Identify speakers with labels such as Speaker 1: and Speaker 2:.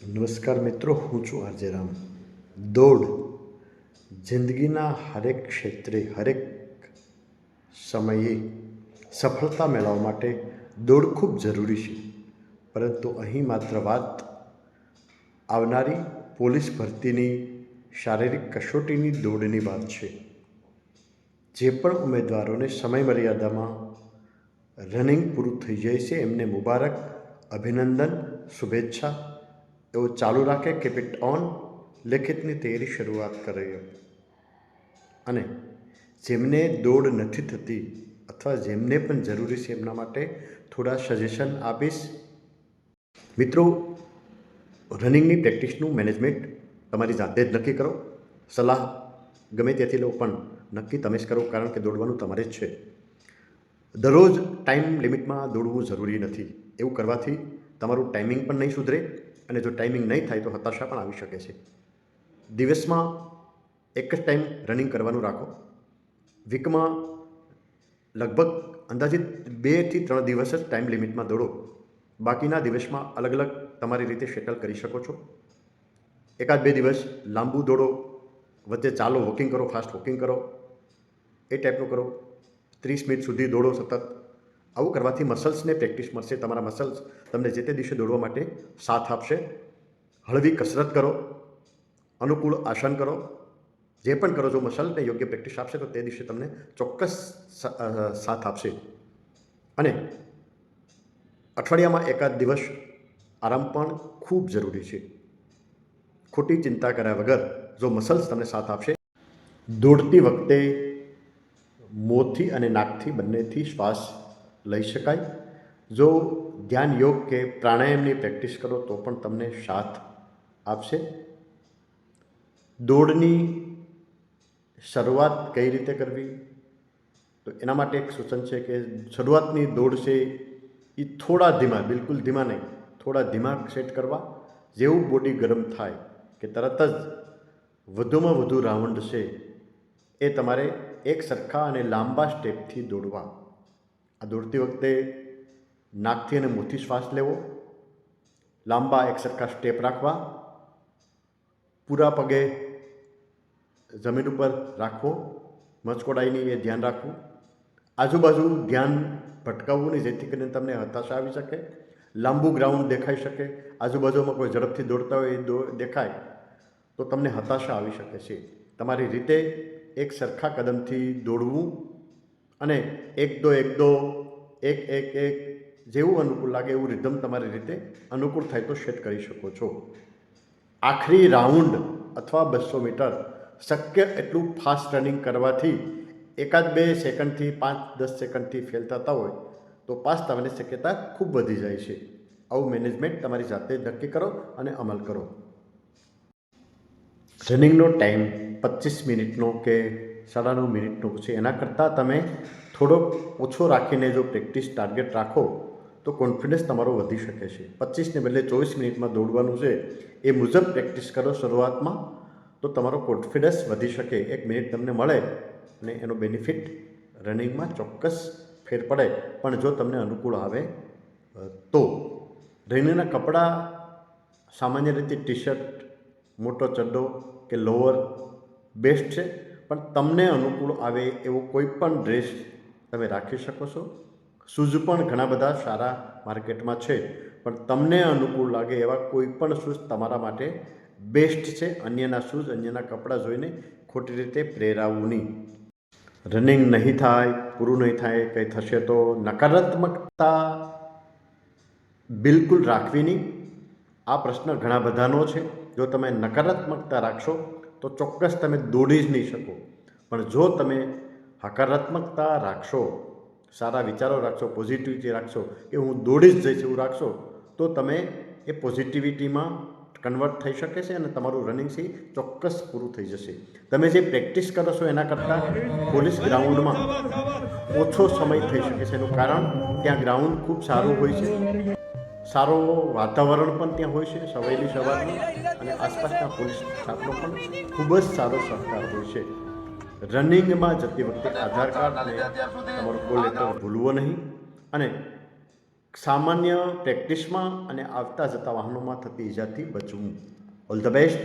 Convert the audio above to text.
Speaker 1: નમસ્કાર મિત્રો, હું છું આરજે રામ. દોડ જિંદગીના હરેક ક્ષેત્રે, હરેક સમયે સફળતા મેળવવા માટે દોડ ખૂબ જરૂરી છે. પરંતુ અહીં માત્ર વાત આવનારી પોલીસ ભરતીની શારીરિક કસોટીની દોડની વાત છે. જે પણ ઉમેદવારોને સમય મર્યાદામાં રનિંગ પૂરું થઈ જાય છે એમને મુબારક, અભિનંદન, શુભેચ્છા. એવું ચાલુ રાખે, કીપ ઇટ ઓન. લેખિતની તૈયારી શરૂઆત કરે. અને જેમને દોડ નથી થતી અથવા જેમને પણ જરૂરી છે એમના માટે થોડા સજેશન આપીશ. મિત્રો, રનિંગની પ્રેક્ટિસનું મેનેજમેન્ટ તમારી જાતે જ નક્કી કરો. સલાહ ગમે ત્યાંથી લો, પણ નક્કી તમે જ કરો, કારણ કે દોડવાનું તમારે જ છે. દરરોજ ટાઈમ લિમિટમાં દોડવું જરૂરી નથી. એવું કરવાથી તમારું ટાઈમિંગ પણ નહીં સુધરે, અને જો ટાઈમિંગ નહીં થાય તો હતાશા પણ આવી શકે છે. દિવસમાં એક જ ટાઈમ રનિંગ કરવાનું રાખો. વીકમાં લગભગ અંદાજિત 2 થી 3 દિવસ જ ટાઈમ લિમિટમાં દોડો. બાકીના દિવસમાં અલગ અલગ તમારી રીતે સેટલ કરી શકો છો. 1-2 દિવસ લાંબુ દોડો, વચ્ચે ચાલો, વોકિંગ કરો, ફાસ્ટ વોકિંગ કરો, એ ટાઈપનું કરો. 30 મિનિટ સુધી દોડો સતત. આવું કરવાથી મસલ્સને પ્રેક્ટિસ મળશે. તમારા મસલ્સ તમને જે તે દિવસે દોડવા માટે સાથ આપશે. હળવી કસરત કરો, અનુકૂળ આસન કરો. જે પણ કરો, જો મસલ્સને યોગ્ય પ્રેક્ટિસ આપશે તો તે દિવસે તમને ચોક્કસ સાથ આપશે. અને અઠવાડિયામાં 1-8 દિવસ આરામ પણ ખૂબ જરૂરી છે. ખોટી ચિંતા કર્યા વગર જો મસલ્સ તમને સાથ આપશે. દોડતી વખતે મોંથી અને નાકથી બંનેથી શ્વાસ લઈ શકાય. જો ધ્યાન યોગ કે પ્રાણાયામની પ્રેક્ટિસ કરો તો પણ તમને સાથ આપશે. દોડની શરૂઆત કઈ રીતે કરવી, તો એના માટે એક સૂચન છે કે શરૂઆતની દોડ છે એ થોડા ધીમા, બિલકુલ ધીમા નહીં, થોડા ધીમા સેટ કરવા. જેવું બોડી ગરમ થાય કે તરત જ વધુમાં વધુ રાઉન્ડ છે એ તમારે એક સરખા અને લાંબા સ્ટેપથી દોડવા. આ દોડતી વખતે નાકથી અને મોંથી શ્વાસ લેવો, લાંબા એક સરખા સ્ટેપ રાખવા, પૂરા પગે જમીન ઉપર રાખવો, મચકોડાઈની એ ધ્યાન રાખવું. આજુબાજુ ધ્યાન ભટકાવવું નહીં, જેથી કરીને તમને હતાશા આવી શકે. લાંબુ ગ્રાઉન્ડ દેખાઈ શકે, આજુબાજુમાં કોઈ ઝડપથી દોડતા હોય એ દેખાય તો તમને હતાશા આવી શકે છે. તમારી રીતે એક સરખા કદમથી દોડવું અને 1-2, 1-1, જેવું અનુકૂળ લાગે એવું રિધમ તમારી રીતે અનુકૂળ થાય તો સેટ કરી શકો છો. આખરી રાઉન્ડ અથવા 200 મીટર શક્ય એટલું ફાસ્ટ રનિંગ કરવાથી 1-2 સેકન્ડથી 5-10 સેકન્ડથી ફેલ થતા હોય તો પાસ થવાની શક્યતા ખૂબ વધી જાય છે. આવું મેનેજમેન્ટ તમારી જાતે જ નક્કી કરો અને અમલ કરો. રનિંગનો ટાઈમ 25 મિનિટનો કે 9.5 મિનિટનો છે. એના કરતાં તમે થોડોક ઓછો રાખીને જો પ્રેક્ટિસ ટાર્ગેટ રાખો તો કોન્ફિડન્સ તમારો વધી શકે છે. 25ને બદલે 24 મિનિટમાં દોડવાનું છે એ મુજબ પ્રેક્ટિસ કરો શરૂઆતમાં, તો તમારો કોન્ફિડન્સ વધી શકે. 1 મિનિટ તમને મળે અને એનો બેનિફિટ રનિંગમાં ચોક્કસ ફેર પડે. પણ જો તમને અનુકૂળ આવે તો. રનિંગના કપડાં સામાન્ય રીતે ટી શર્ટ, મોટો ચડ્ડો કે લોઅર બેસ્ટ છે, પણ તમને અનુકૂળ આવે એવો કોઈ પણ ડ્રેસ તમે રાખી શકો છો. શૂઝ પણ ઘણા બધા સારા માર્કેટમાં છે, પણ તમને અનુકૂળ લાગે એવા કોઈ પણ શૂઝ તમારા માટે બેસ્ટ છે. અન્યના શૂઝ, અન્યના કપડાં જોઈને ખોટી રીતે પ્રેરાવું નહીં. રનિંગ નહીં થાય, પૂરું નહીં થાય, કંઈ થશે તો નકારાત્મકતા બિલકુલ રાખવી નહીં. આ પ્રશ્ન ઘણા બધાનો છે. જો તમે નકારાત્મકતા રાખશો તો ચોક્કસ તમે દોડી જ નહીં શકો. પણ જો તમે હકારાત્મકતા રાખશો, સારા વિચારો રાખશો, પોઝિટિવિટી રાખશો કે હું દોડી જ જઈશ એવું રાખશો, તો તમે એ પોઝિટિવિટીમાં કન્વર્ટ થઈ શકે છે અને તમારું રનિંગ છે ચોક્કસ પૂરું થઈ જશે. તમે જે પ્રેક્ટિસ કરો છો એના કરતાં પોલીસ ગ્રાઉન્ડમાં ઓછો સમય થઈ શકે છે. એનું કારણ ત્યાં ગ્રાઉન્ડ ખૂબ સારું હોય છે, સારો વાતાવરણ પણ ત્યાં હોય છે સવારની સવારમાં, અને આસપાસના પોલીસ સ્ટાફનો પણ ખૂબ જ સારો સહકાર હોય છે. રનિંગમાં જતી વખતે આધાર કાર્ડ અને તમારો કોલ લેટર ભૂલવો નહીં. અને સામાન્ય પ્રેક્ટિસમાં અને આવતા જતા વાહનોમાં થતી ઈજાથી બચવું. All the best.